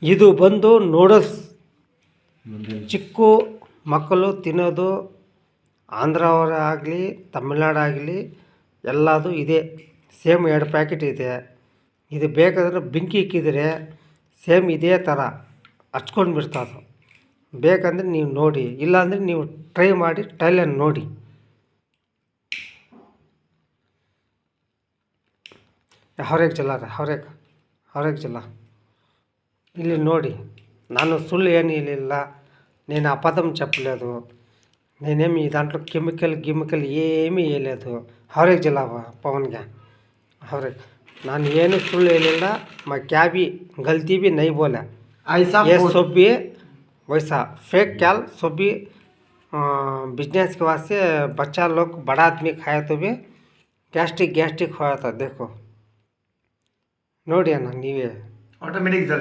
ಇದು ಬಂದು ನೂಡಲ್ಸ್. ಚಿಕ್ಕ ಮಕ್ಕಳು ತಿನ್ನೋದು. ಆಂಧ್ರವರೇ ಆಗಲಿ ತಮಿಳ್ನಾಡು ಆಗಲಿ ಎಲ್ಲದು ಇದೆ. ಸೇಮ್ 2 ಪ್ಯಾಕೆಟ್ ಇದೆ. ಇದು ಬೇಕಾದರೆ ಬೆಂಕಿ ಇಕ್ಕಿದರೆ ಸೇಮ್ ಇದೇ ಥರ ಹಚ್ಕೊಂಡು ಬಿಡ್ತದೆ. ಬೇಕಂದರೆ ನೀವು ನೋಡಿ, ಇಲ್ಲಾಂದರೆ ನೀವು ಟ್ರೈ ಮಾಡಿ ಟ್ರೈಲನ್ನು ನೋಡಿ. హౌరేక్ జిల్లా హౌరేక్ జిల్లా ಇಲ್ಲಿ ನೋಡಿ. ನಾನು సుళ్ళు ఏమీ ಹೇಳಿಲ್ಲ, నేను అబద్ధం చెప్పలేదు, నేనేమి దాంట్లో కెమికల్ ఏమీ వేయలేదు. హౌరేక్ జిల్లా పవన్గా హౌరేక్. ನಾನು ಏನು ಸುಳ್ಳು ಹೇಳಿಲ್ಲ. मैं क्या भी गलती भी नहीं बोला. ये सब भी वैसा फेक कैल सब भी बिजनेस के वास्ते बच्चा लोग बड़ा आदमी खाया तो भी गैस्ट्रिक होया था. देखो ನೋಡಿ ಅಣ್ಣ ನೀವೇ. ಆಟೋಮೆಟಿಕ್